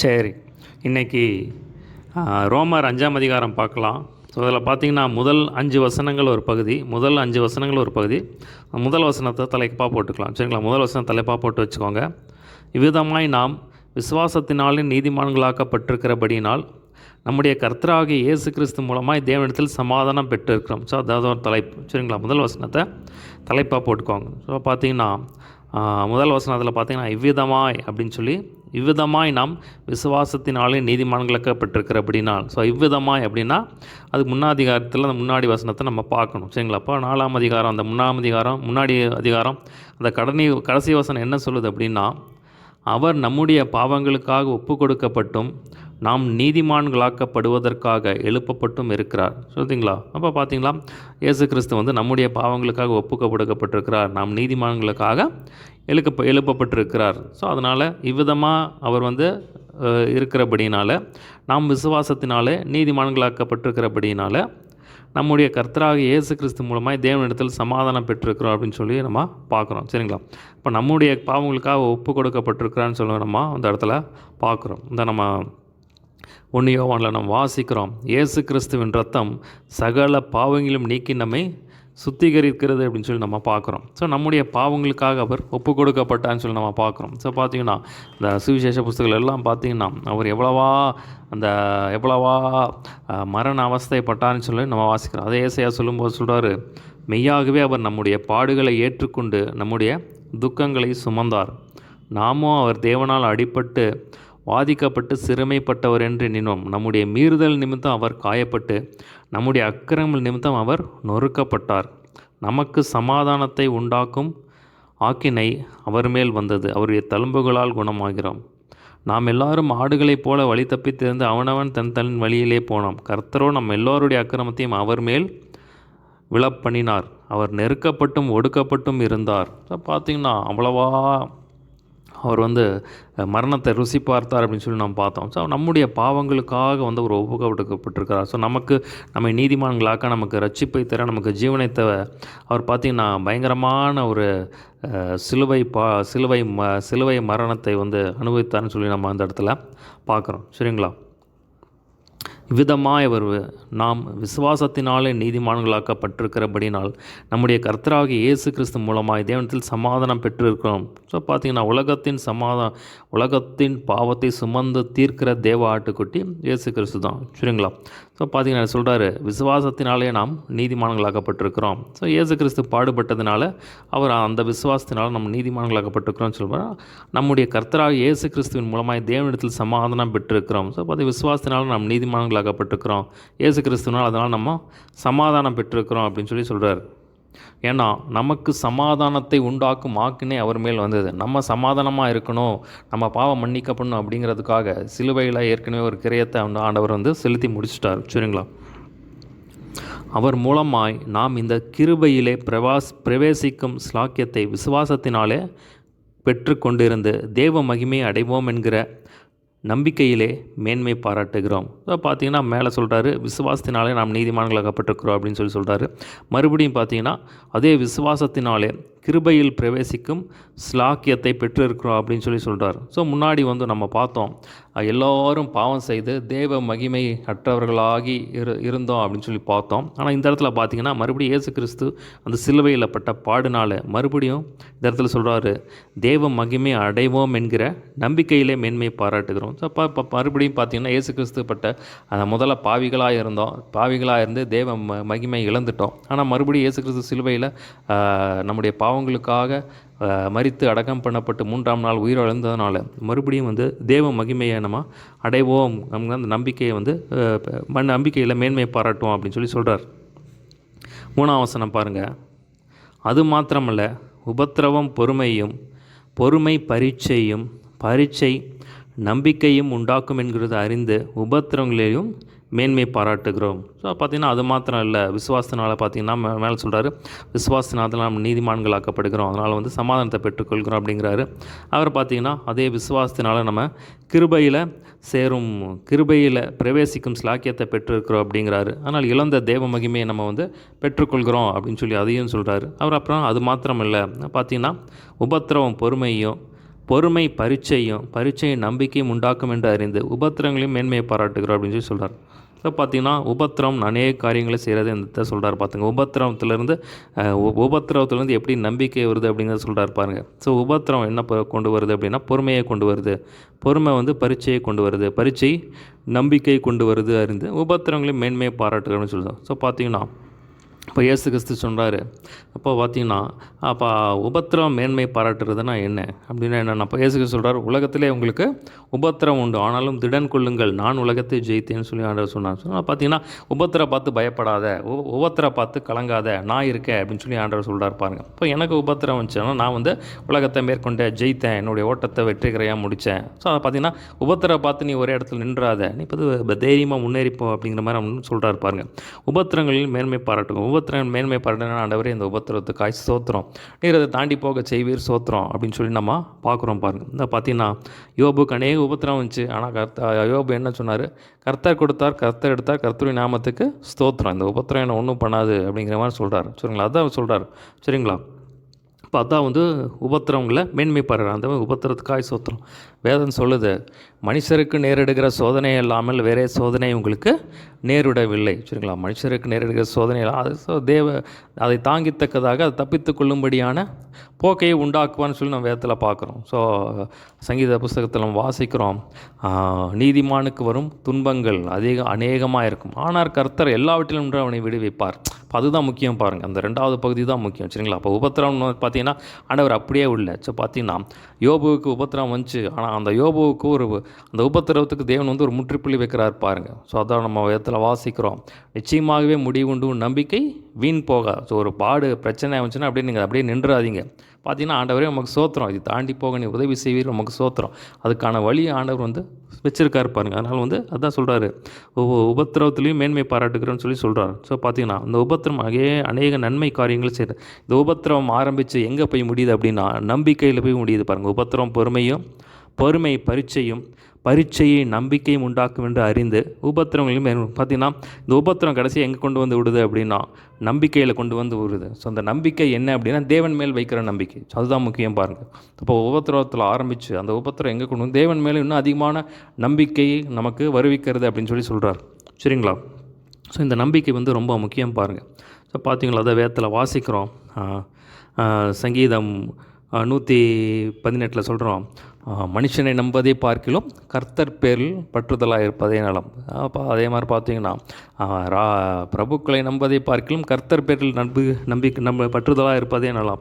சரி. இன்றைக்கி ரோமர் 5ஆம் அதிகாரம் பார்க்கலாம். ஸோ அதில் பார்த்திங்கன்னா முதல் 5 வசனங்கள் ஒரு பகுதி, முதல் வசனத்தை தலைப்பாக போட்டுக்கலாம். சரிங்களா? முதல் வசனம் தலைப்பாக போட்டு வச்சுக்கோங்க. இவ்விதமாய் நாம் விசுவாசத்தினாலே நீதிமான்களாக்கப்பட்டிருக்கிறபடியினால் நம்முடைய கர்த்தராகிய இயேசு கிறிஸ்து மூலமாக தேவனிடத்தில் சமாதானம் பெற்றிருக்கிறோம். ஸோ அதாவது ஒரு தலைப்பு. சரிங்களா? முதல் வசனத்தை தலைப்பாக போட்டுக்கோங்க. ஸோ பார்த்திங்கன்னா முதல் வசனத்தில் பார்த்திங்கன்னா இவ்விதமாய் நாம் விசுவாசத்தினாலே நீதிமான்களாக்கப்பட்டிருக்கிறபடினால். ஸோ இவ்விதமாய் அப்படின்னா அதுக்கு முன்னாடி வசனத்தை நம்ம பார்க்கணும். சரிங்களா? அப்போ 4ஆம் அதிகாரம் முன்னாடி அதிகாரம் அந்த கடைசி வசனம் என்ன சொல்லுது அப்படின்னா, அவர் நம்முடைய பாவங்களுக்காக ஒப்பு கொடுக்கப்பட்டும் நாம் நீதிமான்களாக்கப்படுவதற்காக எழுப்பப்பட்டும் இருக்கிறார். சொல்லுங்களா? அப்போ பார்த்தீங்களா, இயேசு கிறிஸ்து நம்முடைய பாவங்களுக்காக ஒப்பு கொடுக்கப்பட்டிருக்கிறார், நாம் நீதிமான்களுக்காக எழுப்பப்பட்டிருக்கிறார். ஸோ அதனால் இவ்விதமாக அவர் இருக்கிறபடினால, நாம் விசுவாசத்தினாலே நீதிமான்களாக்கப்பட்டிருக்கிறபடினால நம்முடைய கர்த்தராக இயேசு கிறிஸ்து மூலமாக தேவனிடத்தில் சமாதானம் பெற்றிருக்கிறோம் அப்படின்னு சொல்லி நம்ம பார்க்குறோம். சரிங்களா? இப்போ நம்முடைய பாவங்களுக்காக ஒப்பு கொடுக்கப்பட்டிருக்கிறான்னு சொல்லி நம்ம அந்த இடத்துல பார்க்குறோம். நம்ம 1 யோவானில் நம்ம வாசிக்கிறோம், இயேசு கிறிஸ்துவின் ரத்தம் சகல பாவங்களும் நீக்கி நம்மை சுத்திகரிக்கிறது அப்படின்னு சொல்லி நம்ம பார்க்குறோம். ஸோ நம்முடைய பாவங்களுக்காக அவர் ஒப்பு கொடுக்கப்பட்டான்னு சொல்லி நம்ம பார்க்குறோம். ஸோ பார்த்திங்கன்னா இந்த சுவிசேஷ புஸ்தகங்கள் எல்லாம் பார்த்திங்கன்னா அவர் எவ்வளவா மரண அவஸ்தைப்பட்டார்னு சொல்லி நம்ம வாசிக்கிறோம். அதே ஏசாயா சொல்லும்போது சொல்கிறாரு, மெய்யாகவே அவர் நம்முடைய பாடுகளை ஏற்றுக்கொண்டு நம்முடைய துக்கங்களை சுமந்தார். நாமும் அவர் தேவனால் அடிபட்டு வாதிக்கப்பட்டு சிறுமைப்பட்டவர் என்று எண்ணினோம். நம்முடைய மீறுதல் நிமித்தம் அவர் காயப்பட்டு நம்முடைய அக்கிரமங்கள் நிமித்தம் அவர் நொறுக்கப்பட்டார். நமக்கு சமாதானத்தை உண்டாக்கும் ஆக்கினை அவர் மேல் வந்தது, அவருடைய தழும்புகளால் குணமாகிறோம். நாம் எல்லாரும் ஆடுகளைப் போல வழி தப்பித்திருந்து அவனவன் தன் வழியிலே போனோம். கர்த்தரோ நம்ம எல்லோருடைய அக்கிரமத்தையும் அவர் மேல் விழப்பண்ணினார். அவர் நெருக்கப்பட்டும் ஒடுக்கப்பட்டும் இருந்தார். பார்த்திங்கன்னா அவ்வளவா அவர் மரணத்தை ருசி பார்த்தார் அப்படின்னு சொல்லி நம்ம பார்த்தோம். ஸோ நம்முடைய பாவங்களுக்காக ஒரு ஒப்புக்கப்பட்டிருக்கிறார். ஸோ நம்மை நீதிமான்களாக்க, நமக்கு ரட்சிப்பை தர, நமக்கு ஜீவனை தர அவர் பார்த்திங்கன்னா பயங்கரமான ஒரு சிலுவை மரணத்தை அனுபவித்தார்னு சொல்லி நம்ம அந்த இடத்துல பார்க்குறோம். சரிங்களா? இவ்விதமாய் நாம் விசுவாசத்தினாலே நீதிமான்களாக்கப்பட்டிருக்கிறபடினால் நம்முடைய கர்த்தராகிய இயேசு கிறிஸ்து மூலமாக தேவனிடத்தில் சமாதானம் பெற்றிருக்கிறோம். ஸோ பார்த்திங்கன்னா உலகத்தின் பாவத்தை சுமந்து தீர்க்கிற தேவ ஆட்டுக்குட்டி இயேசு கிறிஸ்து தான். சரிங்களா? ஸோ பார்த்திங்கன்னா சொல்கிறாரு, விசுவாசத்தினாலே நாம் நீதிமான்களாக்கப்பட்டிருக்கிறோம். ஸோ இயேசு கிறிஸ்து பாடுபட்டதுனால அவர் அந்த விசுவாசத்தினால் நம்ம நீதிமான்களாக்கப்பட்டிருக்கிறோம்னு சொல்கிறார். நம்முடைய கர்த்தராகிய இயேசு கிறிஸ்துவின் மூலமாக தேவனிடத்தில் சமாதானம் பெற்றிருக்கிறோம். ஸோ விசுவாசத்தினால நாம் நீதிமான்களாக்கப்பட்டிருக்கிறோம். இயேசு கிறிஸ்துவினால் அதனால் நம்ம சமாதானம் பெற்றிருக்கிறோம் அப்படின்னு சொல்லி சொல்கிறார். ஏன்னா நமக்கு சமாதானத்தை உண்டாக்கும் ஆக்கினை அவர் மேல் வந்தது. நம்ம சமாதானமாக இருக்கணும், நம்ம பாவம் மன்னிக்கப்படணும் அப்படிங்கிறதுக்காக சிலுவையில் ஏற்கனவே ஒரு கிரயத்தை ஆண்டவர் செலுத்தி முடிச்சிட்டார். சரிங்களா? அவர் மூலமாய் நாம் இந்த கிருபையிலே பிரவேசிக்கும் ஸ்லாக்கியத்தை விசுவாசத்தினாலே பெற்று கொண்டிருந்து தேவ மகிமையை அடைவோம் என்கிற நம்பிக்கையிலே மேன்மை பாராட்டுகிறோம். ஸோ பார்த்திங்கன்னா மேலே சொல்கிறாரு, விசுவாசத்தினாலே நாம் நீதிமான்களாக்கப்பட்டிருக்கிறோம் அப்படின்னு சொல்லி சொல்கிறாரு. மறுபடியும் பார்த்திங்கன்னா அதே விசுவாசத்தினாலே கிருபையில் பிரவேசிக்கும் ஸ்லாக்கியத்தை பெற்றிருக்கிறோம் அப்படின்னு சொல்லி சொல்கிறார். ஸோ முன்னாடி நம்ம பார்த்தோம், எல்லோரும் பாவம் செய்து தேவ மகிமை அற்றவர்களாகி இருந்தோம் அப்படின்னு சொல்லி பார்த்தோம். ஆனால் இந்த இடத்துல பார்த்திங்கன்னா மறுபடியும் இயேசு கிறிஸ்து அந்த சிலுவையில் பட்ட பாடுனால மறுபடியும் இந்த இடத்துல சொல்கிறாரு, தேவ மகிமை அடைவோம் என்கிற நம்பிக்கையிலே மேன்மை பாராட்டுகிறோம். ஸோ மறுபடியும் பார்த்திங்கன்னா இயேசு கிறிஸ்து பட்ட அந்த முதல்ல பாவிகளாக இருந்து தேவ மகிமை இழந்துட்டோம். ஆனால் மறுபடியும் இயேசு கிறிஸ்து சிலுவையில் நம்முடைய பாவங்களுக்காக மரித்து அடக்கம் பண்ணப்பட்டு 3ஆம் நாள் உயிரிழந்ததுனால மறுபடியும் தேவ மகிமையை நம்ம அடைவோம், நமக்கு அந்த நம்பிக்கையை நம்பிக்கையில் மேன்மை பாராட்டுவோம் அப்படின்னு சொல்லி சொல்கிறார். 3ஆம் வசனம் பாருங்கள். அது மாத்திரமல்ல, உபத்திரவம் பொறுமை பரீட்சை நம்பிக்கையும் உண்டாக்கும் என்கிறது அறிந்து உபத்திரவங்களையும் மேன்மை பாராட்டுகிறோம். ஸோ பார்த்திங்கன்னா அது மாத்திரம் இல்லை, விசுவாசத்தினால் பார்த்திங்கன்னா மேலே சொல்கிறாரு, விசுவாசத்தினால் நம்ம நீதிமான்களாக்கப்படுகிறோம், அதனால் சமாதானத்தை பெற்றுக்கொள்கிறோம் அப்படிங்கிறாரு. அவர் பார்த்திங்கன்னா அதே விசுவாசத்தினால் நம்ம கிருபையில் பிரவேசிக்கும் ஸ்லாக்கியத்தை பெற்றிருக்கிறோம் அப்படிங்கிறாரு. ஆனால் இழந்த தேவ மகிமையை நம்ம பெற்றுக்கொள்கிறோம் அப்படின்னு சொல்லி அதையும் சொல்கிறாரு. அவர் அப்புறம் அது மாத்திரம் இல்லை, பார்த்திங்கன்னா உபத்திரவம் பொறுமை பரீட்சையும் நம்பிக்கையும் உண்டாக்கும் என்று அறிந்து உபத்திரங்களையும் மேன்மையை பாராட்டுகிறோம் அப்படின்னு சொல்லி சொல்கிறார். இப்போ பார்த்திங்கன்னா உபத்திரம் அநேக காரியங்களை செய்கிறது இந்த சொல்கிறார். பார்த்துங்க, உபத்திரவத்துலேருந்து எப்படி நம்பிக்கை வருது அப்படிங்கிறத சொல்கிறார் பாருங்கள். ஸோ உபத்திரம் என்ன கொண்டு வருது அப்படின்னா பொறுமையை கொண்டு வருது. பொறுமை பரீட்சையை கொண்டு வருது. பரீட்சை நம்பிக்கையை கொண்டு வருது அறிந்து உபத்திரங்களையும் மேன்மையை பாராட்டுகிறோம்னு சொல்லுவோம். ஸோ பார்த்திங்கன்னா இப்போ இயேசு கிறிஸ்து சொல்கிறாரு. அப்போ பார்த்திங்கன்னா அப்போ உபத்திரம் மேன்மை பாராட்டுறதுனா என்ன அப்படின்னா என்னென்னா, அப்போ இயேசு கிறிஸ்து சொல்கிறார், உலகத்திலே உங்களுக்கு உபத்திரம் உண்டு, ஆனாலும் திடன் கொள்ளுங்கள், நான் உலகத்தை ஜெயித்தேன்னு சொல்லி ஆண்டவர் சொன்னார். பார்த்திங்கன்னா உபத்திர பார்த்து பயப்படாத, உபத்திர பார்த்து கலங்காத, நான் இருக்கேன் அப்படின்னு சொல்லி ஆண்டவர் சொல்கிறார் பாருங்கள். இப்போ எனக்கு உபத்திரம் வந்துச்சுன்னா நான் உலகத்தை மேற்கொண்டேன், ஜெயித்தேன், என்னுடைய ஓட்டத்தை வெற்றிகரையாக முடித்தேன். ஸோ அதை பார்த்திங்கன்னா உபத்திர பார்த்து நீ ஒரே இடத்துல நின்றாத, நீ இப்போ தைரியமாக முன்னேறிப்போம் அப்படிங்கிற மாதிரி அவனு சொல்கிறார் பாருங்கள். உபத்திரங்களில் மேன்மை பாராட்டுங்க. உபத்திரம் மேன்மை பாராட்டினா ஆண்டவரே இந்த உபத்திரத்துக்காய் சோத்திரம், நீர் அதை தாண்டி போக செய்வீர் சோத்திரம் அப்படின்னு சொல்லி நம்ம பார்க்குறோம் பாருங்கள். இந்த பார்த்தீங்கன்னா யோபுக்கு அநேக உபத்திரம் வந்துச்சு. ஆனால் யோபு என்ன சொன்னார்? கர்த்தர் கொடுத்தார், கர்த்தர் எடுத்தார், கர்த்தருடைய நாமத்துக்கு ஸ்தோத்திரம், இந்த உபத்திரம் என்ன ஒன்றும் பண்ணாது அப்படிங்கிற மாதிரி சொல்கிறார். சரிங்களா? அதான் சொல்கிறார். சரிங்களா? இப்போ அதான் உபத்திரவங்களை மேன்மை பாடுறார். அந்த மாதிரி உபத்திரத்துக்காய் சோத்திரம். வேதம் சொல்லுது, மனுஷருக்கு நேரிடுகிற சோதனை இல்லாமல் வேறே சோதனை உங்களுக்கு நேரிடவில்லை. சரிங்களா? மனுஷருக்கு நேரிடுகிற சோதனை அது அதை தாங்கித்தக்கதாக அதை தப்பித்து கொள்ளும்படியான போக்கையை உண்டாக்குவான்னு சொல்லி நம்ம வேதத்தில் பார்க்குறோம். ஸோ சங்கீத புஸ்தகத்தில் நம்ம வாசிக்கிறோம், நீதிமானுக்கு வரும் துன்பங்கள் அநேகமாக இருக்கும், ஆனால் கர்த்தர் எல்லாவற்றிலும் நின்று அவனை விடுவிப்பார். இப்போ அதுதான் முக்கியம் பாருங்கள். அந்த 2வது பகுதி தான் முக்கியம். சரிங்களா? அப்போ உபத்திரம் பார்த்தீங்கன்னா ஆண்டவர் அப்படியே உள்ள. ஸோ பார்த்தீங்கன்னா யோபுவுக்கு உபத்திரம் வந்துச்சு. ஆனால் அந்த யோபுவுக்கு அந்த உபத்திரவத்துக்கு தேவன் ஒரு முற்றுப்புள்ளி வைக்கிறார் பாருங்கள். ஸோ அதான் நம்ம வேதத்தில் வாசிக்கிறோம், நிச்சயமாகவே முடிவுண்டு நம்பிக்கை வீண் போக. ஸோ ஒரு பிரச்சனை வந்துச்சுன்னா அப்படியே நின்றாதீங்க. பார்த்தீங்கன்னா ஆண்டவரே நமக்கு சோத்திரம், இது தாண்டி போக நீ உதவி செய்வீர், நமக்கு சோத்திரம், அதுக்கான வழி ஆண்டவர் வச்சிருக்காரு பாருங்க. அதனால் அதான் சொல்கிறாரு, உபத்திரவத்துலேயும் மேன்மை பாராட்டுக்கிறோன்னு சொல்லி சொல்கிறார். ஸோ பார்த்தீங்கன்னா இந்த உபத்திரம் அநேக நன்மை காரியங்கள் செய்யுது. இந்த உபத்திரம் ஆரம்பித்து எங்கே போய் முடியுது அப்படின்னா நம்பிக்கையில் போய் முடியுது பாருங்கள். உபத்திரம் பொறுமை பரீட்சையை நம்பிக்கையும் உண்டாக்கும் என்று அறிந்து உபத்திரங்களையும் பார்த்திங்கன்னா இந்த உபத்திரம் கடைசியாக எங்கே கொண்டு வந்து விடுது அப்படின்னா நம்பிக்கையில் கொண்டு வந்து விடுது. ஸோ அந்த நம்பிக்கை என்ன அப்படின்னா தேவன் மேல் வைக்கிற நம்பிக்கை. ஸோ அதுதான் முக்கியம் பாருங்கள். இப்போ உபத்திரவத்தில் ஆரம்பித்து அந்த உபத்திரம் எங்கே கொண்டு வந்து தேவன் மேலே இன்னும் அதிகமான நம்பிக்கையை நமக்கு வருவிக்கிறது அப்படின்னு சொல்லி சொல்கிறார். சரிங்களா? ஸோ இந்த நம்பிக்கை ரொம்ப முக்கியம் பாருங்கள். ஸோ பார்த்தீங்களா, அதை வேதத்தில் வாசிக்கிறோம். சங்கீதம் 118 சொல்கிறோம், மனுஷனை நம்பதை பார்க்கிலும் கர்த்தர் பேரில் பற்றுதலாக இருப்பதே நலம். அப்போ அதே மாதிரி பார்த்தீங்கன்னா பிரபுக்களை நம்பதை பார்க்கிலும் கர்த்தர் பேரில் பற்றுதலாக இருப்பதே நலம்.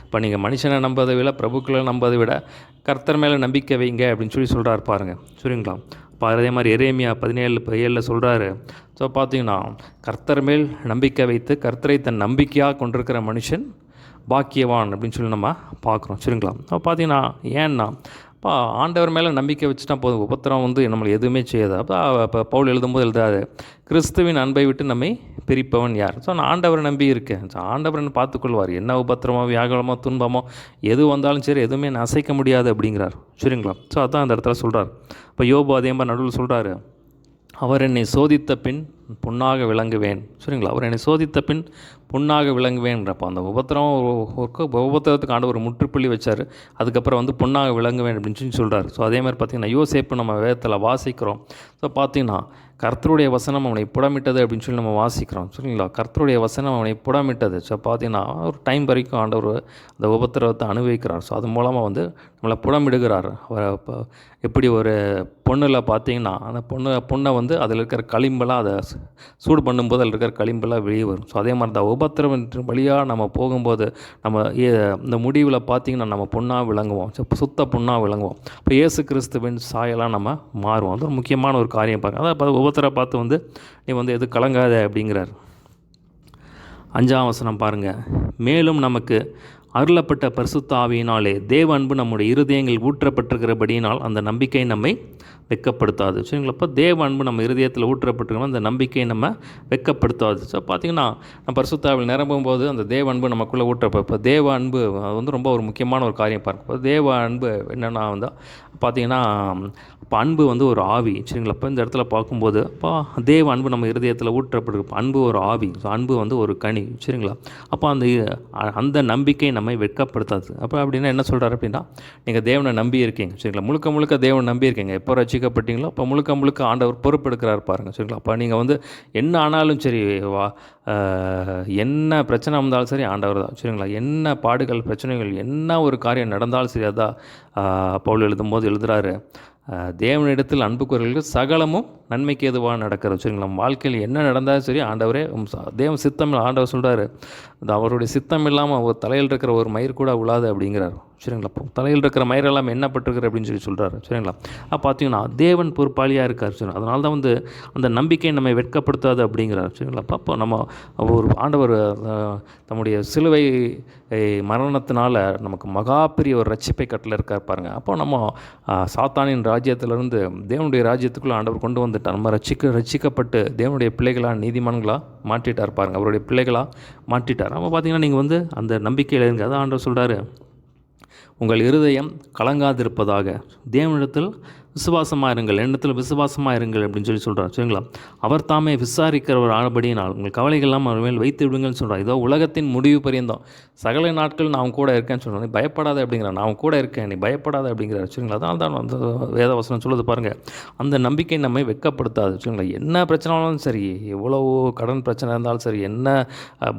இப்போ நீங்கள் மனுஷனை நம்பதை விட பிரபுக்களை நம்பதை விட கர்த்தர் மேலே நம்பிக்கை வைங்க அப்படின்னு சொல்லி சொல்கிறார் பாருங்கள். சரிங்களா? இப்போ அதே மாதிரி எரேமியா 17:7 சொல்கிறாரு. ஸோ பார்த்தீங்கன்னா கர்த்தர் மேல் நம்பிக்கை வைத்து கர்த்தரை தன் நம்பிக்கையாக கொண்டிருக்கிற மனுஷன் பாக்கியவான் அப்படின்னு சொல்லி நம்ம பார்க்குறோம். சரிங்களா? அப்போ பார்த்தீங்கன்னா ஏன்னா இப்போ ஆண்டவர் மேலே நம்பிக்கை வச்சுட்டா போதும், உபத்திரம் நம்மளை எதுவுமே செய்யாது. அப்போ பவுல் எழுதும்போது எழுதாது, கிறிஸ்துவின் அன்பை விட்டு நம்மை பிரிப்பவன் யார்? ஸோ நான் ஆண்டவரை நம்பி இருக்கேன், ஸோ ஆண்டவரன் பார்த்துக்கொள்வார். என்ன உபத்திரமோ வியாகுலமோ துன்பமோ எது வந்தாலும் சரி எதுவுமே நான் அசைக்க முடியாது அப்படிங்கிறார். சரிங்களா? ஸோ அதான் அந்த இடத்துல சொல்கிறார். இப்போ யோபு அதே மாதிரி நடுவில் சொல்கிறாரு, அவர் என்னை சோதித்த பின் பொன்னாக விளங்குவேன். சரிங்களா? அவர் என்னை சோதித்த பின் பொன்னாக விளங்குவேன்றப்போ அந்த உபத்திரத்துக்கு ஆண்டு ஒரு முற்றுப்புள்ளி வச்சார். அதுக்கப்புறம் பொன்னாக விளங்குவேன் அப்படின்னு சொல்லி சொல்கிறார். ஸோ அதே மாதிரி பார்த்திங்கன்னா யோசேப்பு நம்ம வேதத்தில் வாசிக்கிறோம். ஸோ பார்த்திங்கன்னா கர்த்தருடைய வசனம் அவனை புடமிட்டது அப்படின்னு சொல்லி நம்ம வாசிக்கிறோம். சரிங்களா? கர்த்தருடைய வசனம் அவனை புடமிட்டது. ஸோ பார்த்திங்கன்னா ஒரு டைம் வரைக்கும் ஆண்டவர் அந்த உபத்திரவத்தை அனுபவிக்கிறார். ஸோ அது மூலமாக நம்மளை புடமிடுகிறார். எப்படி ஒரு பொண்ணில் பார்த்திங்கன்னா அந்த பொண்ணை அதில் இருக்கிற களிம்பெல்லாம் அதை சூடு பண்ணும்போது அதில் இருக்கிற களிம்பெல்லாம் வெளியே வரும். ஸோ அதே மாதிரி தான் உபத்திரம் வழியாக நம்ம போகும்போது நம்ம இந்த முடிவில் பார்த்திங்கன்னா நம்ம பொண்ணாக விளங்குவோம், சுத்த பொண்ணாக விளங்குவோம். இப்போ இயேசு கிறிஸ்துவின் சாயலாக நம்ம மாறுவோம். அது ஒரு முக்கியமான ஒரு காரியம் பாருங்கள். அதான் உபத்திர பார்த்து நீ எது கலங்காத அப்படிங்கிறார். 5ஆம் வசனம் பாருங்கள், மேலும் நமக்கு அருளப்பட்ட பரிசுத்த ஆவியினாலே தேவ அன்பு நம்முடைய இருதயங்கள் ஊற்றப்பட்டிருக்கிறபடியினால் அந்த நம்பிக்கை நம்மை வெட்கப்படுத்தாது. சரிங்களா? அப்போ தேவ அன்பு நம்ம இருதயத்தில் ஊற்றப்பட்டிருக்கணும், அந்த நம்பிக்கையை நம்ம வெட்கப்படுத்தாது. ஸோ பார்த்திங்கன்னா நம்ம பரிசுத்த ஆவியில் நிரம்பும்போது அந்த தேவ அன்பு நமக்குள்ளே இப்போ தேவ அன்பு அது வந்து ரொம்ப ஒரு முக்கியமான ஒரு காரியம் பார்க்கும். தேவ அன்பு என்னென்னா வந்து பார்த்திங்கன்னா இப்போ அன்பு வந்து ஒரு ஆவி. சரிங்களா? இப்போ இந்த இடத்துல பார்க்கும்போது அப்போ தேவ அன்பு நம்ம இருதயத்தில் ஊற்றப்பட்டிருக்கு. அன்பு ஒரு ஆவி. ஸோ அன்பு வந்து ஒரு கனி. சரிங்களா? அப்போ அந்த நம்பிக்கை நம்மை வெட்கப்படுத்தாது. அப்போ அப்படின்னா என்ன சொல்கிறார் அப்படின்னா, நீங்கள் தேவனை நம்பி இருக்கீங்க. சரிங்களா? முழுக்க முழுக்க தேவனை நம்பி இருக்கீங்க. எப்போ ரட்சிக்கப்பட்டீங்களோ அப்போ முழுக்க முழுக்க ஆண்டவர் பொறுப்பெடுக்கிறார் பாருங்கள். சரிங்களா? அப்போ நீங்கள் வந்து என்ன ஆனாலும் சரி, என்ன பிரச்சனை வந்தாலும் சரி ஆண்டவர் தான். சரிங்களா? என்ன பாடுகள் பிரச்சனைகள் என்ன ஒரு காரியம் நடந்தாலும் சரி, அதான் பவுல் எழுதும்போது எழுதுகிறாரு, தேவனிடத்தில் அன்பு கூறுவர்களுக்கு சகலமும் நன்மைக்கு எதுவாக நடக்கிறது. சரிங்களா? நம்ம வாழ்க்கையில் என்ன நடந்தாலும் சரி ஆண்டவரே தேவன் சித்தம். ஆண்டவர் சொல்கிறாரு, அவருடைய சித்தம் இல்லாமல் ஒரு தலையில் இருக்கிற ஒரு மயிர் கூட உழாது அப்படிங்கிறார். சரிங்களா? அப்போ தலையில் இருக்கிற மயிரெல்லாம் எண்ணப்பட்டிருக்கிற அப்படின்னு சொல்கிறாரு. சரிங்களா? பார்த்தீங்கன்னா தேவன் பொறுப்பாளியாக இருக்கார். சரி, அதனால தான் வந்து அந்த நம்பிக்கை நம்மை வெட்கப்படுத்தாது அப்படிங்கிறார். சரிங்களா? அப்போ நம்ம ஒரு ஆண்டவர் தம்முடைய சிலுவை மரணத்தினால நமக்கு மகா பெரிய ஒரு ரட்சிப்பை கட்டளை இருக்கார் பாருங்கள். அப்போ நம்ம சாத்தானின் ராஜ்யத்திலிருந்து தேவனுடைய ராஜ்யத்துக்குள்ளே ஆண்டவர் கொண்டு வந்துட்டார். நம்ம ரட்சிக்கப்பட்டு தேவனுடைய பிள்ளைகளாக நீதிமான்களாக மாற்றிட்டார் பாருங்கள். அவருடைய பிள்ளைகளாக மாற்றிட்டார். நம்ம பார்த்திங்கன்னா நீங்கள் வந்து அந்த நம்பிக்கையில் இருங்க. அதான் ஆண்டவர் சொல்கிறாரு, உங்கள் இருதயம் கலங்காதிருப்பதாக தேவனிடத்தில் விசுவாசமாக இருங்கள், எண்ணத்தில் விசுவாசமாக இருங்கள் அப்படின்னு சொல்கிறார். சரிங்களா? அவர் தாமே விசாரிக்கிறவர் ஆனபடியினால் உங்கள் கவலைகள்லாம் அவர் மேல் வைத்து விடுங்கள்னு சொல்கிறார். இதோ உலகத்தின் முடிவு பரியந்தம் சகல நாட்கள் நான் கூட இருக்கேன்னு சொல்கிறேன். நீ பயப்படாத அப்படிங்கிறார். நான் கூட இருக்கேன், நீ பயப்படாத அப்படிங்கிறார். சரிங்களா? அதனால தான் அந்த வேதவசனம் சொல்லுது பாருங்கள், அந்த நம்பிக்கை நம்மை வெட்கப்படுத்தாது. சரிங்களா? என்ன பிரச்சனைனாலும் சரி, எவ்வளவு கடன் பிரச்சனை இருந்தாலும் சரி, என்ன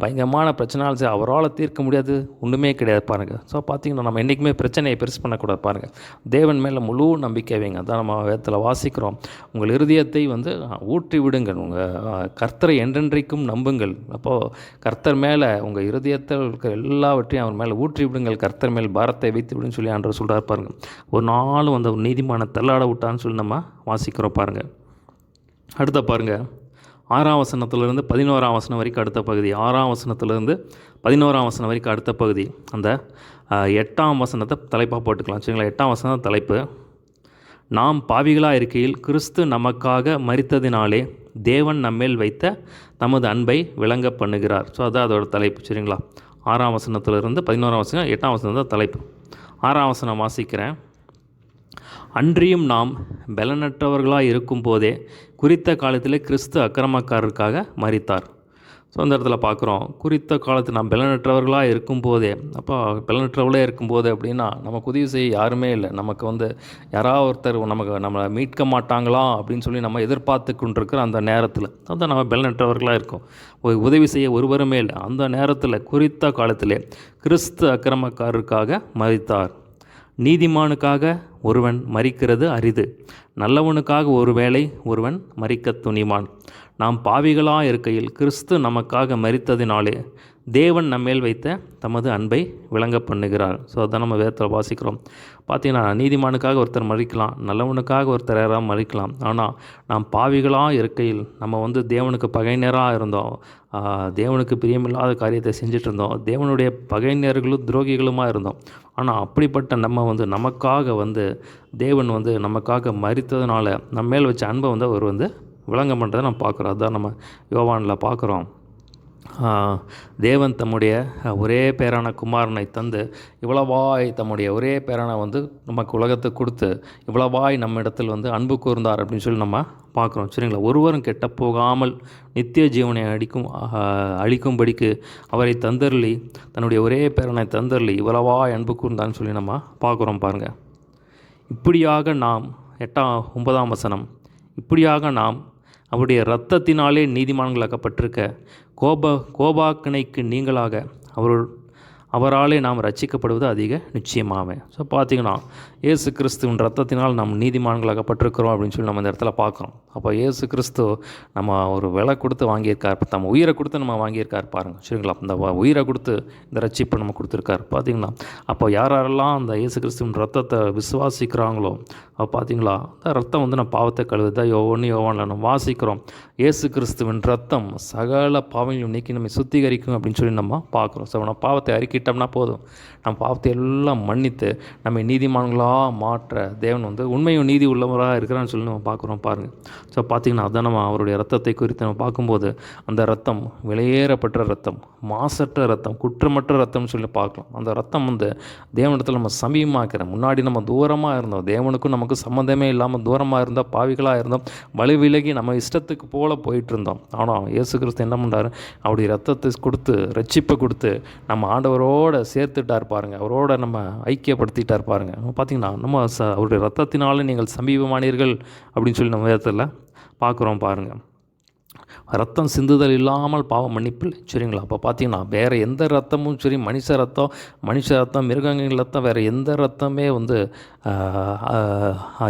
பயங்கரமான பிரச்சனைனாலும் சரி, அவரால் தீர்க்க முடியாது ஒன்றுமே கிடையாது பாருங்கள். ஸோ பார்த்திங்கன்னா நம்ம என்றைக்குமே பிரச்சனையை பெருசு பண்ணக்கூடாது பாருங்கள். தேவன் மேலே முழு நம்பிக்கை வைங்க. அதான் நம்ம வேதத்தில் வாசிக்கிறோம், உங்கள் இருதயத்தை வந்து ஊற்றி விடுங்கள், உங்கள் கர்த்தரை என்றென்றைக்கும் நம்புங்கள். அப்போது கர்த்தர் மேலே உங்கள் இருதயத்தில் இருக்கிற எல்லாவற்றையும் அவர் மேலே ஊற்றி விடுங்கள், கர்த்தர் மேல் பாரத்தை வைத்து விடுன்னு சொல்லி ஆண்டவர் சொல்கிறார் பாருங்கள். ஒரு நாளும் அந்த நீதிமான தள்ளாட விட்டான்னு சொல்லி நம்ம வாசிக்கிறோம் பாருங்கள். அடுத்த பாருங்கள், 6ஆம் வசனத்திலிருந்து 11ஆம் வசனம் வரைக்கும் அடுத்த பகுதி. 6ஆம் வசனத்திலிருந்து 11ஆம் வசனம் வரைக்கும் அடுத்த பகுதி. அந்த 8ஆம் வசனத்தை தலைப்பாக போட்டுக்கலாம். சரிங்களா? 8ஆம் வசனம் தலைப்பு, நாம் பாவிகளாக இருக்கையில் கிறிஸ்து நமக்காக மரித்ததினாலே தேவன் நம்மேல் வைத்த தமது அன்பை விளங்க பண்ணுகிறார். ஸோ அதான் அதோட தலைப்பு. சரிங்களா? 6ஆம் வசனத்திலிருந்து 11ஆம் வசனம், 8ஆம் வசனம் தான் தலைப்பு. 6ஆம் வசனம் வாசிக்கிறேன். அன்றியும் நாம் பலனற்றவர்களாக இருக்கும் போதே குறித்த காலத்திலே கிறிஸ்து அக்கிரமக்காரருக்காக மரித்தார். ஸோ அந்த இடத்துல பார்க்குறோம், குறித்த காலத்தில் நாம் பலனற்றவர்களாக இருக்கும்போதே. அப்போ பலனற்றவர்களே இருக்கும்போது அப்படின்னா நமக்கு உதவி செய்ய யாருமே இல்லை. நமக்கு வந்து யாராவது ஒருத்தர் நம்மளை மீட்க மாட்டாங்களா அப்படின்னு சொல்லி நம்ம எதிர்பார்த்து கொண்டிருக்கிற அந்த நேரத்தில் அதான் நம்ம பலனற்றவர்களாக இருக்கோம். உதவி செய்ய ஒருவருமே இல்லை. அந்த நேரத்தில் குறித்த காலத்திலே கிறிஸ்து அக்கிரமக்காரருக்காக மரித்தார். நீதிமானுக்காக ஒருவன் மரிக்கிறது அரிது, நல்லவனுக்காக ஒருவேளை ஒருவன் மரிக்க துணிவான். நாம் பாவிகளாக இருக்கையில் கிறிஸ்து நமக்காக மரித்ததினாலே தேவன் நம்மேல் வைத்த தமது அன்பை விளங்க பண்ணுகிறார். ஸோ அதான் நம்ம வேதத்தில் வாசிக்கிறோம். பார்த்தீங்கன்னா நீதிமானுக்காக ஒருத்தர் மறிக்கலாம், நல்லவனுக்காக ஒருத்தர் யாராவது மறிக்கலாம். ஆனால் நாம் பாவிகளாக இருக்கையில் நம்ம வந்து தேவனுக்கு பகைஞராக இருந்தோம், தேவனுக்கு பிரியமில்லாத காரியத்தை செஞ்சுட்டு இருந்தோம், தேவனுடைய பகைஞர்களும் துரோகிகளுமாக இருந்தோம். ஆனால் அப்படிப்பட்ட நம்ம வந்து நமக்காக வந்து தேவன் வந்து நமக்காக மரித்ததுனால நம்ம மேல் வச்ச அன்பை வந்து அவர் வந்து விளங்க பண்ணுறதை நம்ம பார்க்குறோம். அதுதான் நம்ம யோவானில் பார்க்குறோம். தேவன் தம்முடைய ஒரே பேரான குமாரனை தந்து இவ்வளவாய் தம்முடைய ஒரே பேரான வந்து நமக்கு உலகத்தை கொடுத்து இவ்வளவாய் நம்ம இடத்தில் வந்து அன்பு கூர்ந்தார் அப்படின்னு சொல்லி நம்ம பார்க்குறோம். சரிங்களா? ஒருவரும் கெட்ட போகாமல் நித்திய ஜீவனை அழிக்கும்படிக்கு அவரை தந்தருளி தன்னுடைய ஒரே பேரனை தந்தருளி இவ்வளவாய் அன்பு கூர்ந்தான்னு சொல்லி நம்ம பார்க்குறோம் பாருங்கள். இப்படியாக நாம் 9ஆம் வசனம், இப்படியாக நாம் அவருடைய இரத்தத்தினாலே நீதிமான்களாக்கப்பட்டிருக்க கோபாக்கினைக்கு நீங்களாக அவராலே நாம் ரட்சிக்கப்படுவது அதிக நிச்சயமாகும். ஸோ பார்த்திங்கன்னா இயேசு கிறிஸ்துவின் ரத்தத்தினால் நாம் நீதிமான்களாகப்பட்டிருக்கிறோம் அப்படின்னு சொல்லி நம்ம இந்த இடத்துல பார்க்குறோம். அப்போ இயேசு கிறிஸ்து நம்ம ஒரு விலை கொடுத்து வாங்கியிருக்கார், நம்ம உயிரை கொடுத்து நம்ம வாங்கியிருக்கார் பாருங்கள். சரிங்களா? இந்த உயிரை கொடுத்து இந்த ரட்சிப்பை நம்ம கொடுத்துருக்கார் பார்த்திங்களா? அப்போ யாரெல்லாம் அந்த இயேசு கிறிஸ்துவின் ரத்தத்தை விசுவாசிக்கிறாங்களோ அப்போ பார்த்திங்களா அந்த ரத்தம் வந்து நம்ம பாவத்தை கழுவுதான். யோவானில் நம்ம வாசிக்கிறோம், இயேசு கிறிஸ்துவின் ரத்தம் சகல பாவங்களையும் நீக்கி நம்மை சுத்திகரிக்கும் அப்படின்னு சொல்லி நம்ம பார்க்குறோம். ஸோ நம்ம பாவத்தை அறிக்கிட்டு பண்ணிட்டோம்னா போதும், நம்ம பாவத்தை எல்லாம் மன்னித்து நம்மை நீதிமான்களாக மாற்ற தேவன் வந்து உண்மையும் நீதி உள்ளவராக இருக்கிறான்னு சொல்லி நம்ம பார்க்குறோம் பாருங்கள். ஸோ பார்த்திங்கன்னா அதான் நம்ம அவருடைய ரத்தத்தை குறித்து நம்ம பார்க்கும்போது அந்த ரத்தம் விலையேறப்பட்ட ரத்தம், மாசற்ற ரத்தம், குற்றமற்ற ரத்தம்னு சொல்லி பார்க்கலாம். அந்த ரத்தம் வந்து தேவனிடத்தில் நம்ம சமீபமாக்கிறோம். முன்னாடி நம்ம தூரமாக இருந்தோம், தேவனுக்கும் நமக்கு சம்மந்தமே இல்லாமல் தூரமாக இருந்தோம், பாவிகளாக இருந்தோம், வழி விலகி நம்ம இஷ்டத்துக்கு போல் போயிட்டு இருந்தோம். ஆனால் இயேசு கிறிஸ்து என்ன பண்ணுறாரு, அவருடைய ரத்தத்தை கொடுத்து ரட்சிப்பை கொடுத்து நம்ம ஆண்டவரோடு சேர்த்துட்டார் பாருங்கள், அவரோட நம்ம ஐக்கியப்படுத்திட்டார் பாருங்கள். பார்த்திங்கன்னா நம்ம அவருடைய ரத்தத்தினால நீங்கள் சமீபமானீர்கள் அப்படின்னு சொல்லி நம்ம வேதத்தில் பார்க்குறோம் பாருங்கள். ரத்தம் சிந்துதல் இல்லாமல் பாவம் மன்னிப்பில்லை, சரிங்களா? அப்போ பார்த்தீங்கன்னா வேறு எந்த ரத்தமும் சரி, மனுஷ ரத்தம், மிருகங்கள் ரத்தம், வேறு எந்த ரத்தமே வந்து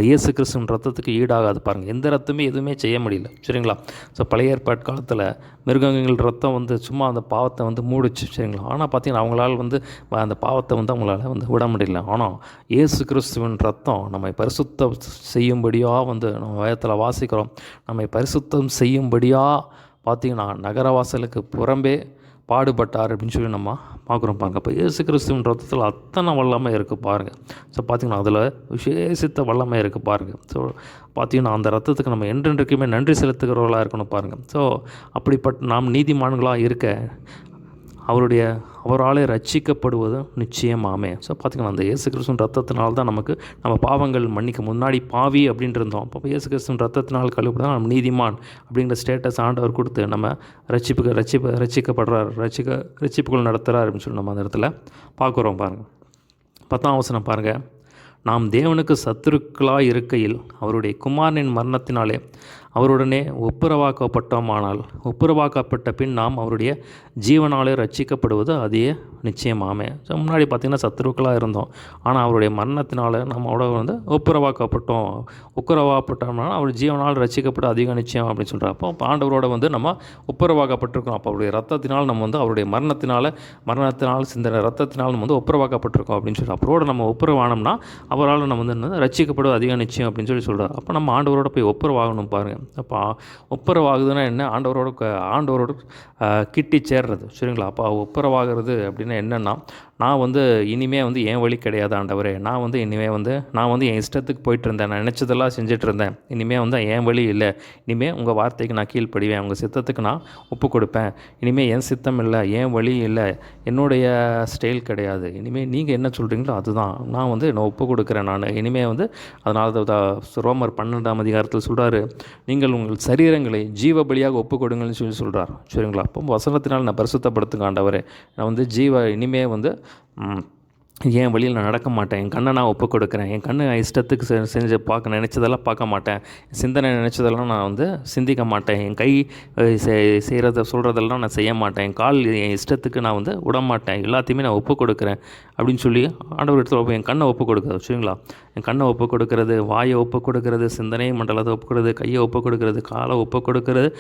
இயேசு கிறிஸ்துவின் ரத்தத்துக்கு ஈடாகாது பாருங்கள். எந்த ரத்தமே எதுவுமே செய்ய முடியல, சரிங்களா? ஸோ பழைய ஏற்பாட்டு காலத்தில் மிருகங்கள் ரத்தம் வந்து சும்மா அந்த பாவத்தை வந்து மூடிச்சு, சரிங்களா? ஆனால் பார்த்தீங்கன்னா அவங்களால் வந்து அந்த பாவத்தை வந்து அவங்களால வந்து விட முடியல. ஆனால் இயேசு கிறிஸ்துவின் ரத்தம் நம்மை பரிசுத்தம் செய்யும்படியாக வந்து நம்ம வேதத்தில் வாசிக்கிறோம். நம்மை பரிசுத்தம் செய்யும்படியாக பார்த்திங்கன்னா நகரவாசலுக்கு புறம்பே பாடுபட்டார் அப்படின்னு சொல்லி நம்ம பார்க்குறோம் பாருங்கள். அப்போ இயேசு கிறிஸ்துவின் ரத்தத்தில் அத்தனை வல்லமை இருக்குது பாருங்கள். ஸோ பார்த்திங்கன்னா அதில் விசேஷித்த வல்லமை இருக்குது பாருங்கள். ஸோ பார்த்திங்கன்னா அந்த ரத்தத்துக்கு நம்ம என்றென்றைக்குமே நன்றி செலுத்துகிறவர்களாக இருக்கணும் பாருங்கள். ஸோ அப்படிப்பட்ட நாம் நீதிமான்களாக இருக்க அவராலே ரட்சிக்கப்படுவது நிச்சயமாமே. ஸோ பார்த்திங்கன்னா அந்த இயேசு கிறிஸ்துவின் ரத்தத்தினால்தான் தான் நமக்கு நம்ம பாவங்கள் மன்னிக்க, முன்னாடி பாவி அப்படின்னு இருந்தோம், அப்போ இயேசு கிறிஸ்துவின் ரத்தத்தினால் கழுவுதான் நம்ம நீதிமான் அப்படிங்கிற ஸ்டேட்டஸ் ஆண்டவர் கொடுத்து நம்ம ரட்சிப்புக்குள் நடத்துகிறார் அப்படின்னு சொல்லி நம்ம அந்த இடத்துல பார்க்குறோம் பாருங்கள். 10ஆம் வசனம் பாருங்கள். நாம் தேவனுக்கு சத்துருக்களாக இருக்கையில் அவருடைய குமாரனின் மரணத்தினாலே அவருடனே ஒப்புரவாக்கப்பட்டோமானால் ஒப்புரவாக்கப்பட்ட பின் நாம் அவருடைய ஜீவனாலே ரட்சிக்கப்படுவது அதே நிச்சயமாமே. ஸோ முன்னாடி பார்த்திங்கன்னா சத்துருக்களாக இருந்தோம், ஆனால் அவருடைய மரணத்தினால நம்மளோட வந்து ஒப்புரவாக்கப்பட்டோம்னா அவர் ஜீவனால் ரட்சிக்கப்பட அதிக நிச்சயம் அப்படின்னு சொல்கிறோம். அப்போ ஆண்டவரோட வந்து நம்ம ஒப்புரவாக்கப்பட்டிருக்கோம். அப்போ அவருடைய ரத்தத்தினால் நம்ம வந்து அவருடைய மரணத்தினால் சிந்தனை ரத்தத்தினால் நம்ம வந்து ஒப்புரவாக்கப்பட்டிருக்கோம் அப்படின்னு சொல்லி அவரோட நம்ம ஒப்புரவானோம்னா அவரால் நம்ம வந்து ரட்சிக்கப்படுவது அதிக நிச்சயம் அப்படின்னு சொல்லி சொல்கிறார். அப்போ நம்ம ஆண்டவரோட போய் ஒப்புரவாகணும் பாருங்கள். அப்போ ஒப்புரவாகுதுன்னா என்ன, ஆண்டவரோட கிட்டி சேர்றது, சரிங்களா? அப்போ ஒப்புரவாகிறது அப்படின்னா என்னென்னா, நான் வந்து இனிமேல் வந்து என் வழி கிடையாது ஆண்டவரே, நான் வந்து என் இஷ்டத்துக்கு போயிட்டு இருந்தேன், நான் நினச்சதெல்லாம் செஞ்சுட்டு இருந்தேன், இனிமேல் வந்து என் வழி இல்லை, இனிமேல் உங்கள் வார்த்தைக்கு நான் கீழ்ப்படிவேன், உங்கள் சித்தத்துக்கு நான் ஒப்பு கொடுப்பேன், இனிமேல் என் சித்தம் இல்லை, என் வழி இல்லை, என்னுடைய ஸ்டைல் கிடையாது, இனிமேல் நீங்கள் என்ன சொல்கிறீங்களோ அதுதான், நான் வந்து என்ன ஒப்பு கொடுக்குறேன், நான் இனிமேல் வந்து அதனால தான் ரோமர் 12ஆம் அதிகாரத்தில் சொல்கிறாரு, நீங்கள் உங்கள் சரீரங்களை ஜீவ பலியாக ஒப்பு கொடுங்கள்னு சொல்கிறார், சரிங்களா? அப்போ வசனத்தினால் நான் பரிசுத்தப்படுத்துங்க ஆண்டவரே, நான் வந்து இனிமேல் வந்து என் வழியில் நான் நடக்க மாட்டேன், என் கண்ணை நான் ஒப்பு கொடுக்குறேன், என் கண்ணு இஷ்டத்துக்கு செஞ்சு நினச்சதெல்லாம் பார்க்க மாட்டேன், சிந்தனை நினச்சதெல்லாம் நான் வந்து சிந்திக்க மாட்டேன், என் கை சொல்கிறதெல்லாம் நான் செய்ய மாட்டேன், என் கால் என் இஷ்டத்துக்கு நான் வந்து விட மாட்டேன், எல்லாத்தையுமே நான் ஒப்பு கொடுக்குறேன் அப்படின்னு சொல்லி ஆண்டவர் இடத்துல என் கண்ணை ஒப்பு கொடுக்குறது, சரிங்களா? என் கண்ணை ஒப்பு கொடுக்கறது, வாயை ஒப்பு கொடுக்கறது, சிந்தனை மண்டலத்தை ஒப்பு கொடுக்குறது, கையை ஒப்பு கொடுக்கறது, காலை ஒப்பு கொடுக்கறது,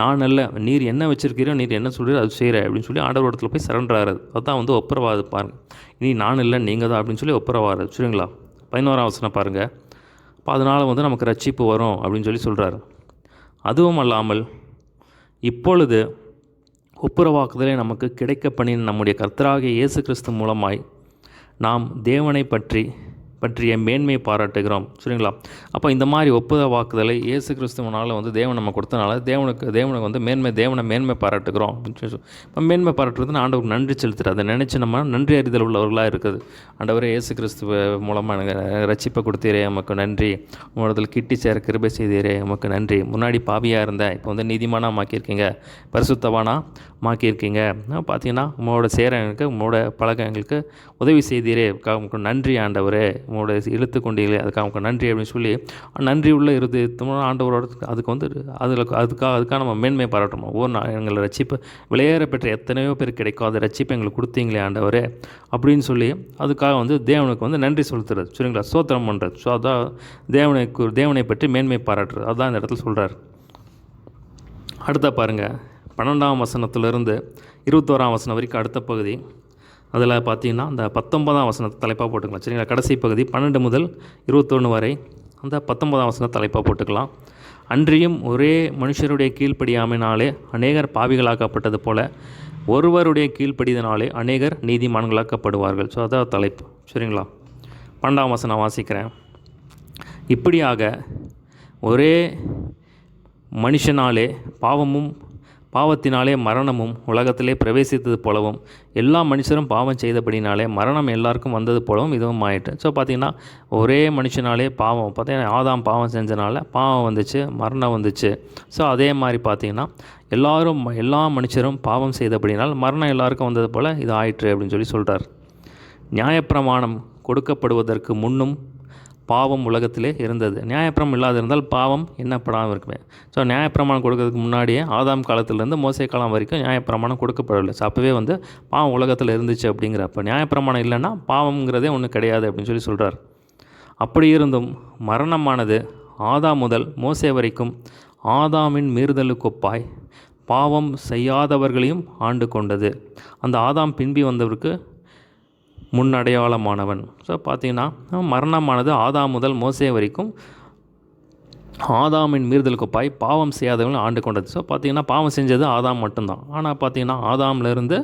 நான் அல்ல, நீர் என்ன வச்சுருக்கிறீரோ, நீர் என்ன சொல்கிறீரோ அது செய்கிறேன் அப்படின்னு சொல்லி ஆண்டவர் இடத்துல போய் சரண்டர் ஆகிறது. அதுதான் வந்து ஒப்புரவாது பாருங்கள். இனி நான் இல்லை நீங்கள் தான் அப்படின்னு சொல்லி ஒப்புரவாரு, சரிங்களா? 11ஆம் வசனம் பாருங்கள். அப்போ அதனால் வந்து நமக்கு ரட்சிப்பு வரும் அப்படின்னு சொல்லி சொல்கிறாரு. அதுவும் அல்லாமல் இப்பொழுது ஒப்புரவாக்குதலை நமக்கு கிடைக்க பண்ணின நம்முடைய கர்த்தராகிய இயேசு கிறிஸ்து மூலமாய் நாம் தேவனை பற்றிய மேன்மை பாராட்டுகிறோம், சரிங்களா? அப்போ இந்த மாதிரி ஒப்புரவாக்குதலை இயேசு கிறிஸ்துவனால் வந்து தேவன் நம்ம கொடுத்தனால தேவனுக்கு வந்து மேன்மை பாராட்டுகிறோம் அப்படின்னு சொல்லி. இப்போ மேன்மை பாராட்டுறதுன்னு ஆண்டவருக்கு நன்றி செலுத்துறது, அதை நினச்சி நம்ம நன்றி அறிதல் உள்ளவர்களாக இருக்குது. ஆண்டவரே இயேசு கிறிஸ்துவ மூலமாக எனக்கு ரட்சிப்பை கொடுத்தீரே உமக்கு நன்றி, உங்களோடத்தில் கிட்டி சேர கிருபை செய்தீரே உமக்கு நன்றி, முன்னாடி பாவியாக இருந்தேன், இப்போ வந்து நீதிமானாக மாக்கியிருக்கீங்க, பரிசுத்தவானாக மாக்கியிருக்கீங்க, பார்த்தீங்கன்னா உங்களோட சேரங்களுக்கு உங்களோட பழக்கங்களுக்கு உதவி செய்தீரே உமக்கு நன்றி ஆண்டவரே, உங்களோட இழுத்து கொண்டீங்களே அதுக்காக உமக்கு நன்றி அப்படின்னு சொல்லி நன்றி உள்ள இருதயத்தோட ஆண்டவரோட அதுக்கு வந்து அதுக்காக நம்ம மேன்மை பாராட்டணும். எங்களை ரட்சிப்பு விலையேற பெற்ற எத்தனையோ பேர் கிடைக்காத ரட்சிப்பை எங்களுக்கு கொடுத்தீங்களே ஆண்டவரே அப்படின்னு சொல்லி அதுக்காக வந்து தேவனுக்கு வந்து நன்றி செலுத்துறது, சரிங்களா? ஸ்தோத்திரம் பண்ணுறது. ஸோ அதான் தேவனை பற்றி மேன்மை பாராட்டுறது, அதுதான் இந்த இடத்துல சொல்கிறார். அடுத்த பாருங்கள், 12ஆம் வசனத்திலிருந்து 21ஆம் வசனம் வரைக்கும் அடுத்த பகுதி. அதில் பார்த்தீங்கன்னா அந்த 19ஆம் வசனத்தை தலைப்பாக போட்டுக்கலாம், சரிங்களா? கடைசி பகுதி 12 முதல் 21 வரை அந்த 19ஆம் வசனத்தை தலைப்பாக போட்டுக்கலாம். அன்றியும் ஒரே மனுஷருடைய கீழ்ப்படியாமையினாலே அநேகர் பாவிகளாக்கப்பட்டது போல ஒருவருடைய கீழ்ப்படிதனாலே அநேகர் நீதிமான்களாக்கப்படுவார்கள். ஸோ அதான் தலைப்பு. சரிங்களா? 12ஆம் வசனம் வாசிக்கிறேன். இப்படியாக ஒரே மனுஷனாலே பாவத்தினாலே மரணமும் உலகத்திலே பிரவேசித்தது போலவும் எல்லா மனுஷரும் பாவம் செய்தபடினாலே மரணம் எல்லாருக்கும் வந்தது போலவும் இதுவும் ஆயிட்டு. ஸோ பார்த்திங்கன்னா ஒரே மனுஷனாலே பாவம் பார்த்திங்கன்னா ஆதாம் பாவம் செஞ்சனால பாவம் வந்துச்சு, மரணம் வந்துச்சு. ஸோ அதே மாதிரி பார்த்திங்கன்னா எல்லா மனுஷரும் பாவம் செய்தபடினால் மரணம் எல்லாருக்கும் வந்தது போல் இது ஆயிற்று அப்படின்னு சொல்லி சொல்கிறார். நியாயப்பிரமாணம் கொடுக்கப்படுவதற்கு முன்னும் பாவம் உலகத்திலே இருந்தது. நியாயப்பிரமாணம் இல்லாதிருந்தால் பாவம் எண்ணப்படாமல் இருக்குமே. ஸோ நியாயப்பிரமாணம் கொடுக்கறதுக்கு முன்னாடியே ஆதாம் காலத்திலேருந்து மோசே காலம் வரைக்கும் நியாயப்பிரமாணம் கொடுக்கப்படவில்லை. ஸோ அப்போவே பாவம் உலகத்தில் இருந்துச்சு. அப்படிங்கிறப்ப நியாயப்பிரமாணம் இல்லைன்னா பாவம்ங்கிறதே ஒன்றும் கிடையாது அப்படின்னு சொல்லி சொல்கிறார். அப்படி இருந்தும் மரணமானது ஆதாம் முதல் மோசே வரைக்கும் ஆதாமின் மீறுதலுக்கொப்பாய் பாவம் செய்யாதவர்களையும் ஆண்டு கொண்டது. அந்த ஆதாம் பின்பி வந்தவருக்கு முன்னடையாளமானவன். ஸோ பார்த்திங்கன்னா மரணமானது ஆதாம் முதல் மோசே வரைக்கும் ஆதாமின் மீறுதலுக்கொப்பாய் பாவம் செய்யாதவங்களும் ஆண்டு கொண்டது. ஸோ பார்த்திங்கன்னா பாவம் செஞ்சது ஆதாம் மட்டும்தான். ஆனால் பார்த்திங்கன்னா ஆதாம்லேருந்து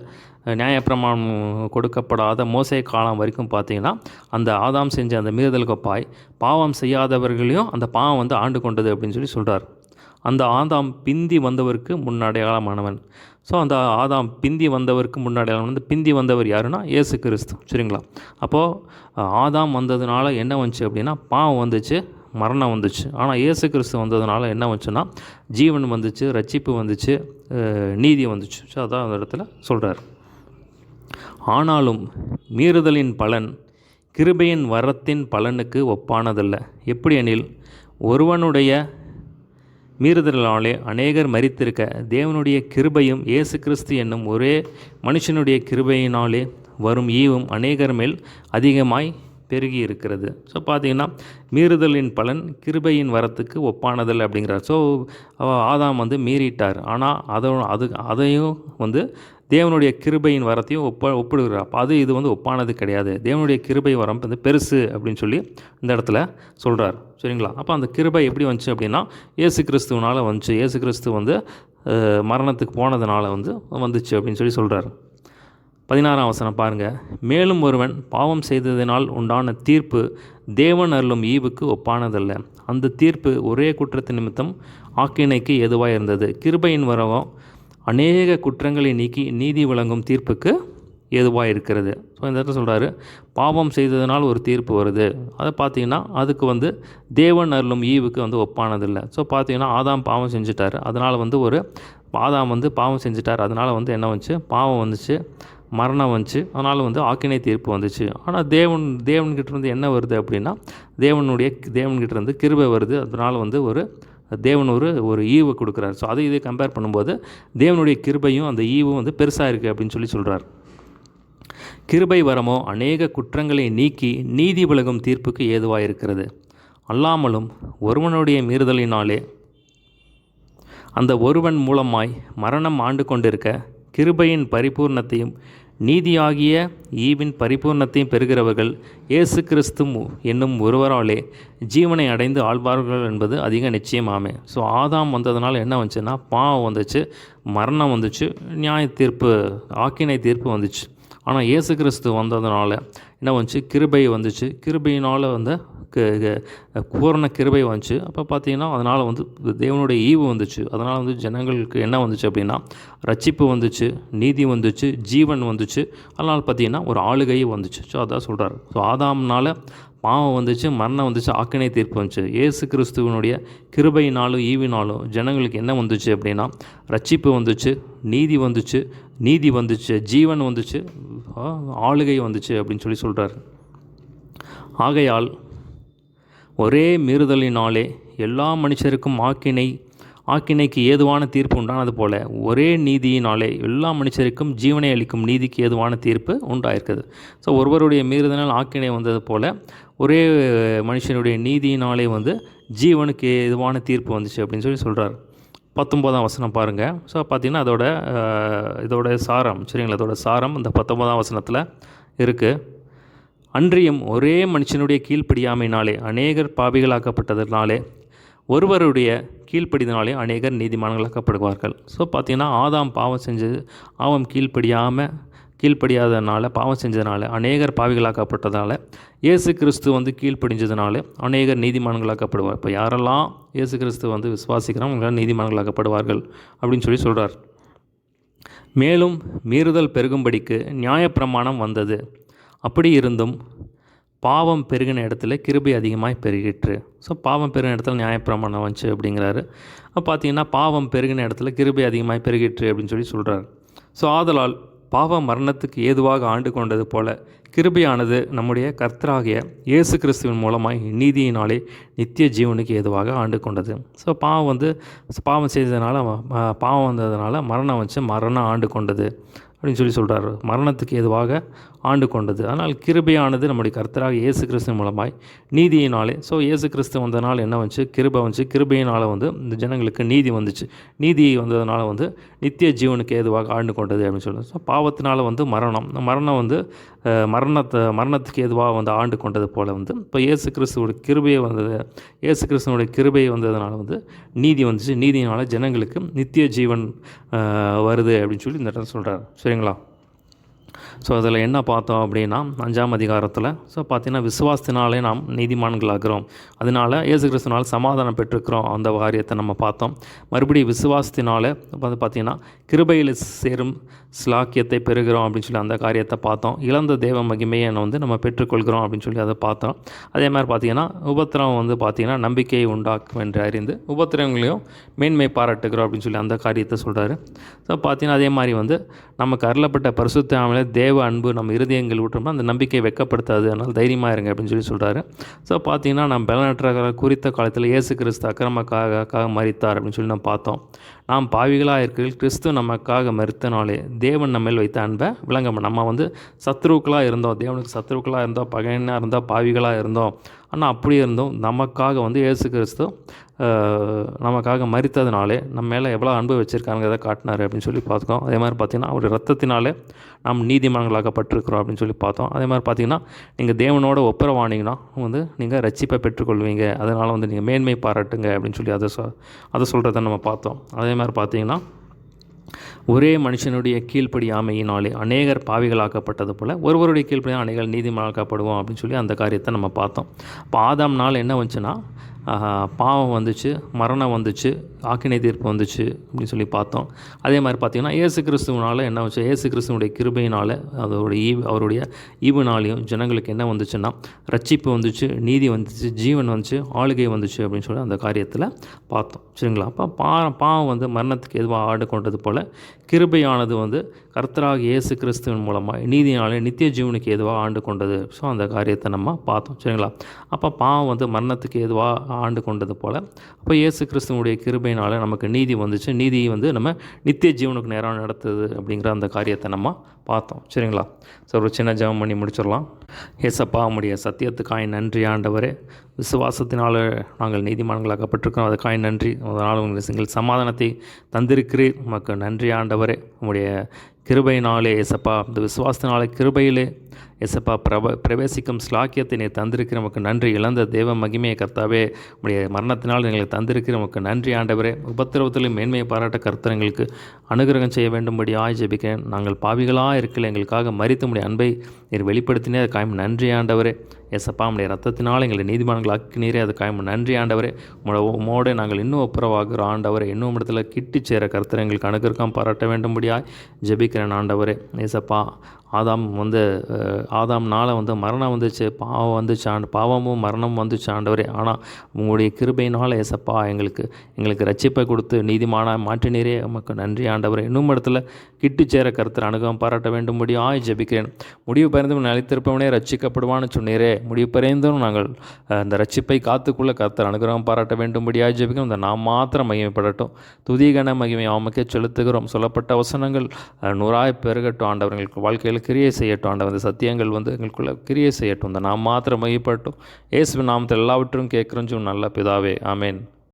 நியாயப்பிரமாணம் கொடுக்கப்படாத மோசே காலம் வரைக்கும் பார்த்திங்கன்னா அந்த ஆதாம் செஞ்ச அந்த மீறுதலுக்கொப்பாய் பாவம் செய்யாதவர்களையும் அந்த பாவம் ஆண்டு கொண்டது அப்படின்னு சொல்லி சொல்கிறார். அந்த ஆதாம் பிந்தி வந்தவருக்கு முன்னடையாளமானவன். ஸோ அந்த ஆதாம் பிந்தி வந்தவருக்கு முன்னடையாளம் பிந்தி வந்தவர் யாருன்னா இயேசு கிறிஸ்து. சரிங்களா? அப்போது ஆதாம் வந்ததுனால என்ன வந்துச்சு அப்படின்னா பாவம் வந்துச்சு, மரணம் வந்துச்சு. ஆனால் இயேசு கிறிஸ்து வந்ததுனால என்ன வந்துச்சுன்னா ஜீவன் வந்துச்சு, ரட்சிப்பு வந்துச்சு, நீதி வந்துச்சு. ஸோ அதான் அந்த இடத்துல சொல்கிறார். ஆனாலும் மீறுதலின் பலன் கிருபையின் வரத்தின் பலனுக்கு ஒப்பானதல்ல. எப்படி எனில் ஒருவனுடைய மீறுதலாலே அநேகர் மரித்திருக்க தேவனுடைய கிருபையும் இயேசு கிறிஸ்து என்னும் ஒரே மனுஷனுடைய கிருபையினாலே வரும் ஈவும் அநேகர் மேல் அதிகமாய் பெருகி இருக்கிறது. ஸோ பார்த்திங்கன்னா மீறுதலின் பலன் கிருபையின் வரத்துக்கு ஒப்பானதல் அப்படிங்கிறார். ஸோ ஆதாம் மீறிட்டார். ஆனால் அதையும் தேவனுடைய கிருபையின் வரத்தையும் ஒப்பிடுகிறார். அப்போ இது ஒப்பானது கிடையாது. தேவனுடைய கிருபை வரம் பெருசு அப்படின்னு சொல்லி இந்த இடத்துல சொல்கிறார். சரிங்களா? அப்போ அந்த கிருபை எப்படி வந்துச்சு அப்படின்னா இயேசு கிறிஸ்துவனால் வந்துச்சு. இயேசு கிறிஸ்து மரணத்துக்கு போனதுனால வந்துச்சு அப்படின்னு சொல்லி சொல்கிறார். 16ஆம் வசனம் பாருங்கள். மேலும் ஒருவன் பாவம் செய்ததினால் உண்டான தீர்ப்பு தேவன் அருளும் ஈவுக்கு ஒப்பானதல்ல. அந்த தீர்ப்பு ஒரே குற்றத்தின் நிமித்தம் ஆக்கினைக்கு எதுவாக இருந்தது. கிருபையின் வரவும் அநேக குற்றங்களை நீக்கி நீதி வழங்கும் தீர்ப்புக்கு ஏதுவாக இருக்கிறது. ஸோ இந்த இடத்துல சொல்கிறாரு பாவம் செய்ததுனால் ஒரு தீர்ப்பு வருது. அதை பார்த்திங்கன்னா அதுக்கு தேவன் அருளும் ஈவுக்கு ஒப்பானதில்லை. ஸோ பார்த்திங்கன்னா ஆதாம் பாவம் செஞ்சுட்டார். அதனால் ஆதாம் பாவம் செஞ்சுட்டார். அதனால் என்ன வந்துச்சு? பாவம் வந்துச்சு, மரணம் வந்துச்சு. அதனால் ஆக்கினை தீர்ப்பு வந்துச்சு. ஆனால் தேவன்கிட்ட என்ன வருது அப்படின்னா தேவன்கிட்ட கிருபை வருது. அதனால் தேவன் ஒரு ஈவு கொடுக்குறாரு. ஸோ இதை கம்பேர் பண்ணும்போது தேவனுடைய கிருபையும் அந்த ஈவும் பெருசாக இருக்குது அப்படின்னு சொல்லி சொல்கிறார். கிருபை வரமோ அநேக குற்றங்களை நீக்கி நீதி விலகும் தீர்ப்புக்கு ஏதுவாக இருக்கிறது. அல்லாமலும் ஒருவனுடைய மீறுதலினாலே அந்த ஒருவன் மூலமாய் மரணம் ஆண்டு கொண்டிருக்க கிருபையின் பரிபூர்ணத்தையும் நீதியாகிய ஈவின் பரிபூர்ணத்தையும் பெறுகிறவர்கள் இயேசு கிறிஸ்து என்னும் ஒருவராலே ஜீவனை அடைந்து ஆழ்வார்கள் என்பது அதிக நிச்சயமாமே. ஸோ ஆதாம் வந்ததுனால என்ன வந்துச்சுன்னா பாவம் வந்துச்சு, மரணம் வந்துச்சு, நியாய தீர்ப்பு, ஆக்கினை தீர்ப்பு வந்துச்சு. ஆனால் இயேசு கிறிஸ்து வந்ததுனால என்ன வந்துச்சு? கிருபை வந்துச்சு. கிருபையினால் பூரண கிருபை வந்துச்சு. அப்போ பார்த்திங்கன்னா அதனால் தேவனுடைய ஈவு வந்துச்சு. அதனால் ஜனங்களுக்கு என்ன வந்துச்சு அப்படின்னா ரட்சிப்பு வந்துச்சு, நீதி வந்துச்சு, ஜீவன் வந்துச்சு. அதனால் பார்த்திங்கன்னா ஒரு ஆளுகை வந்துச்சு. ஸோ அதான் சொல்கிறார். ஸோ ஆதாம்னால் பாவம் வந்துச்சு, மரணம் வந்துச்சு, ஆக்கினை தீர்ப்பு வந்துச்சு. இயேசு கிறிஸ்துவனுடைய கிருபையினாலும் ஈவினாலும் ஜனங்களுக்கு என்ன வந்துச்சு அப்படின்னா ரட்சிப்பு வந்துச்சு, நீதி வந்துச்சு, ஜீவன் வந்துச்சு, ஆளுகை வந்துச்சு அப்படின்னு சொல்லி சொல்கிறார். ஆகையால் ஒரே மீறுதலினாலே எல்லா மனுஷருக்கும் ஆக்கினைக்கு ஏதுவான தீர்ப்பு உண்டானது போல ஒரே நீதியினாலே எல்லா மனுஷருக்கும் ஜீவனை அளிக்கும் நீதிக்கு ஏதுவான தீர்ப்பு உண்டாயிருக்குது. ஸோ ஒருவருடைய மீறுதனால் ஆக்கினை வந்தது போல் ஒரே மனுஷனுடைய நீதியினாலே ஜீவனுக்கு ஏதுவான தீர்ப்பு வந்துச்சு அப்படின்னு சொல்லி சொல்கிறார். 19ஆம் வசனம் பாருங்கள். ஸோ பார்த்திங்கன்னா இதோட சாரம். சரிங்களா? அதோட சாரம் இந்த 19ஆம் வசனத்தில் இருக்குது. அன்றியும் ஒரே மனுஷனுடைய கீழ்ப்படியாமையினாலே அநேகர் பாவிகளாக்கப்பட்டதனாலே ஒருவருடைய கீழ்ப்படிதனாலே அநேகர் நீதிமான்களாக்கப்படுவார்கள். ஸோ பார்த்திங்கன்னா ஆதாம் பாவம் செஞ்சது, கீழ்ப்படியாதனால பாவம் செஞ்சதுனால அநேகர் பாவிகளாக்கப்பட்டதால் இயேசு கிறிஸ்து கீழ்ப்படிஞ்சதுனால அநேகர் நீதிமான்களாக்கப்படுவார். இப்போ யாரெல்லாம் இயேசு கிறிஸ்து விசுவாசிக்கிறாங்க அவங்களாம் நீதிமான்களாக்கப்படுவார்கள் அப்படின்னு சொல்கிறார். மேலும் மீறுதல் பெருகும்படிக்கு நியாயப்பிரமாணம் வந்தது. அப்படி இருந்தும் பாவம் பெருகின இடத்துல கிருபை அதிகமாக பெருகிற்று. ஸோ பாவம் பெருகின இடத்துல நியாயப்பிரமாணம் வந்துச்சு அப்படிங்கிறாரு. பார்த்திங்கன்னா பாவம் பெருகின இடத்துல கிருபை அதிகமாக பெருகிற்று அப்படின்னு சொல்கிறார். ஸோ ஆதலால் பாவம் மரணத்துக்கு ஏதுவாக ஆண்டு கொண்டது போல கிருபையானது நம்முடைய கர்த்தராகிய இயேசு கிறிஸ்துவின் மூலமாய் நீதியினாலே நித்திய ஜீவனுக்கு ஏதுவாக ஆண்டு கொண்டது. ஸோ பாவம் செய்ததுனால பாவம் வந்ததுனால மரணம் ஆண்டு கொண்டது அப்படின்னு சொல்கிறார். மரணத்துக்கு ஏதுவாக ஆண்டு கொண்டது. அதனால் கிருபையானது நம்முடைய கர்த்தராக இயேசு கிறிஸ்து மூலமாய் நீதியினாலே. ஸோ இயேசு கிறிஸ்து வந்ததுனால என்ன வந்துச்சு? கிருபை வந்துச்சு. கிருபையினால் இந்த ஜனங்களுக்கு நீதி வந்துச்சு. நீதி வந்ததுனால நித்திய ஜீவனுக்கு ஏதுவாக ஆண்டு கொண்டது அப்படின்னு சொல்லுது. ஸோ பாவத்தினால் மரணம் மரணத்துக்கு ஏதுவாக ஆண்டு கொண்டது போல் இப்போ இயேசு கிறிஸ்துவோட கிருபையை இயேசு கிறிஸ்துவனுடைய கிருபை வந்ததுனால நீதி வந்துச்சு. நீதியினால் ஜனங்களுக்கு நித்திய ஜீவன் வருது அப்படின்னு சொல்லி இந்த இடத்துல சொல்கிறார். சரிங்களா? ஸோ அதில் என்ன பார்த்தோம் அப்படின்னா 5ஆம் அதிகாரத்தில் பார்த்திங்கன்னா விசுவாசத்தினாலே நாம் நீதிமான்களாகிறோம். அதனால் இயேசு கிறிஸ்துவினால் சமாதானம் பெற்றிருக்கிறோம். அந்த காரியத்தை நம்ம பார்த்தோம். மறுபடியும் விசுவாசத்தினால பார்த்திங்கன்னா கிருபையில் சேரும் ஸ்லாக்கியத்தை பெறுகிறோம் அப்படின்னு சொல்லி அந்த காரியத்தை பார்த்தோம். இழந்த தேவ மகிமையை நம்ம பெற்றுக்கொள்கிறோம் அப்படின்னு சொல்லி அதை பார்த்தோம். அதே மாதிரி பார்த்திங்கன்னா உபத்திரம் பார்த்திங்கன்னா நம்பிக்கையை உண்டாக்கும் என்று அறிந்து உபத்திரங்களையும் மேன்மை பாராட்டுகிறோம் அப்படின்னு சொல்லி அந்த காரியத்தை சொல்கிறாரு. ஸோ பார்த்திங்கன்னா அதே மாதிரி நமக்கு அருளப்பட்ட பரிசுத்த ஆவியிலே தேவ அன்பு நம்ம இருதயங்கள் விட்டோம்னா அந்த நம்பிக்கை வெட்கப்படுத்தாது. அதனால் தைரியமாக இருங்க அப்படின்னு சொல்கிறாரு. ஸோ பார்த்திங்கன்னா நம்ம பலனற்ற குறித்த காலத்தில் இயேசு கிறிஸ்து அக்கிரமக்காக மரித்தார் அப்படின்னு சொல்லி நம்ம பார்த்தோம். நாம் பாவிகளாக இருக்கிற கிறிஸ்து நமக்காக மரித்தனாலே தேவன் நம்ம மேல் வைத்த அன்பை விளங்க. நம்ம சத்ருக்களாக இருந்தோம், தேவனுக்கு சத்ருக்களாக இருந்தோம், பகையனாக இருந்தோம், பாவிகளாக இருந்தோம். ஆனால் அப்படி இருந்தோம் நமக்காக இயேசு கிறிஸ்து நமக்காக மரித்ததுனாலே நம்ம மேலே எவ்வளோ அன்பு வச்சுருக்காங்கிறத காட்டினார் அப்படின்னு சொல்லி பார்த்தோம். அதே மாதிரி பார்த்திங்கன்னா அவருடைய ரத்தத்தினாலே நாம் நீதிமான்களாக்கப்பட்டிருக்கிறோம் அப்படின்னு சொல்லி பார்த்தோம். அதே மாதிரி பார்த்திங்கன்னா நீங்கள் தேவனோட ஒப்புரவானீங்கன்னா நீங்கள் ரட்சிப்பை பெற்றுக்கொள்வீங்க. அதனால் நீங்கள் மேன்மை பாராட்டுங்க அப்படின்னு சொல்லி அதை சொல்கிறத நம்ம பார்த்தோம். அதே மாதிரி பார்த்திங்கன்னா ஒரே மனுஷனுடைய கீழ்ப்படியாமையினாலே அநேகர் பாவிகளாக்கப்பட்டது போல் ஒருவருடைய கீழ்ப்படியாக அநேகர் நீதிமான்களாக்கப்படுவோம் அப்படின்னு சொல்லி அந்த காரியத்தை நம்ம பார்த்தோம். இப்போ ஆதாம் நாள் என்ன வந்துச்சுன்னா பாவம் வந்துச்சு, மரணம் வந்துச்சு, ஆக்கினை தீர்ப்பு வந்துச்சு அப்படின்னு சொல்லி பார்த்தோம். அதே மாதிரி பார்த்திங்கன்னா இயேசு கிறிஸ்துவனால் என்ன வந்துச்சு? இயேசு கிறிஸ்துவனுடைய கிருபையினால் அவருடைய ஈவுனாலையும் ஜனங்களுக்கு என்ன வந்துச்சுன்னா ரட்சிப்பு வந்துச்சு, நீதி வந்துச்சு, ஜீவன் வந்துச்சு, ஆளுகை வந்துச்சு அப்படின்னு சொல்லி அந்த காரியத்தில் பார்த்தோம். சரிங்களா? அப்போ பாவம் மரணத்துக்கு எதுவாக ஆடு கொண்டது போல் கிருபையானது கர்த்தராக இயேசு கிறிஸ்துவின் மூலமாக நீதினாலே நித்திய ஜீவனுக்கு எதுவாக ஆண்டு கொண்டது. ஸோ அந்த காரியத்தை நம்ம பார்த்தோம். சரிங்களா? அப்போ பாவம் மரணத்துக்கு எதுவாக ஆண்டு கொண்டது போல் அப்போ இயேசு கிறிஸ்துவனுடைய கிருபையினால் நமக்கு நீதி வந்துச்சு. நீதி நம்ம நித்திய ஜீவனுக்கு நேராக நடத்துது அப்படிங்கிற அந்த காரியத்தை நம்ம பார்த்தோம். சரிங்களா? ஸோ ஒரு சின்ன ஜெபம் பண்ணி முடிச்சிடலாம். ஏசப்பா உம்முடைய சத்தியத்துக்காய் நன்றி ஆண்டவரே. விசுவாசத்தினால் நாங்கள் நீதிமான்களாக்கப்பட்டிருக்கிறோம். அதுக்காய் நன்றி. அதனால் உங்களுக்கு சமாதானத்தை தந்திருக்கிறீர். உமக்கு நன்றி ஆண்டவரே. உம்முடைய கிருபையினாலே ஏசப்பா இந்த விசுவாசத்தினாலே கிருபையிலே ஏசப்பா பிரவேசிக்கும் ஸ்லாக்கியத்தை நீ தந்திருக்கிற நமக்கு நன்றி. இழந்த தேவ மகிமையை கர்த்தாவே உடைய மரணத்தினால் எங்களுக்கு தந்திருக்கிற நமக்கு நன்றி ஆண்டவரே. உபத்திரவத்திலும் மேன்மையை பாராட்ட கர்த்தர் எங்களுக்கு அனுகிரகம் செய்ய வேண்டும்படி ஜெபிக்கிறேன். நாங்கள் பாவிகளாக இருக்கல எங்களுக்காக மரித்த உடைய அன்பை நீர் வெளிப்படுத்தினே அது காயம் நன்றி ஆண்டவரே. ஏசப்பா உடைய ரத்தத்தினால் எங்களை நீதிமான்களாக்கினீரே அது காயம் நன்றி ஆண்டவரே. உமோடு நாங்கள் இன்னும் ஒப்புரவாகிறோம் ஆண்டவரே. இன்னும் இடத்துல கிட்டி சேர கர்த்தர் எங்களுக்கு அனுகிரகம் பாராட்ட வேண்டும்படியாய் ஜெபிக்கிறேன் ஆண்டவரே. ஏசப்பா ஆதாம்னால் மரணம் வந்துச்சு, பாவம் வந்துச்சு பாவமும் மரணமும் வந்துச்சு ஆண்டவரே. ஆனால் உங்களுடைய கிருபையினால் ஏசப்பா எங்களுக்கு ரட்சிப்பை கொடுத்து நீதிமான மாற்றினீரே உமக்கு நன்றி ஆண்டவரே. இன்னும் இடத்துல கிட்டு சேர கருத்தர் அனுகம் பாராட்ட வேண்டும்படியாய் ஜெபிக்கிறேன். முடிவு பரிந்தும் நிலைத்திருப்பவனே ரட்சிக்கப்படுவான்னு சொன்னீரே. முடிவு பரிந்தும் நாங்கள் அந்த ரட்சிப்பை காத்துக்குள்ள கர்த்தர் அனுகிரகம் பாராட்ட வேண்டும்படியாய் ஜெபிக்கிறோம். இந்த நாம் மாத்திரம் மகிமைப்படட்டும். துதிகன மகிமை அவமக்கே செலுத்துகிறோம். சொல்லப்பட்ட வசனங்கள் 100 பெருகட்டும் ஆண்டவர். எங்களுக்கு வாழ்க்கையில் கிரியை செய்யட்டும் ஆண்டவர். அந்த சத்தியங்கள் எங்களுக்குள்ள கிரியை செய்யட்டும். இந்த நாம் மாத்திரம் மகிமைப்படட்டும். இயேசுவின் நாமத்தில் எல்லாவற்றும் கேட்குறோம் நல்ல பிதாவே. ஆமேன்.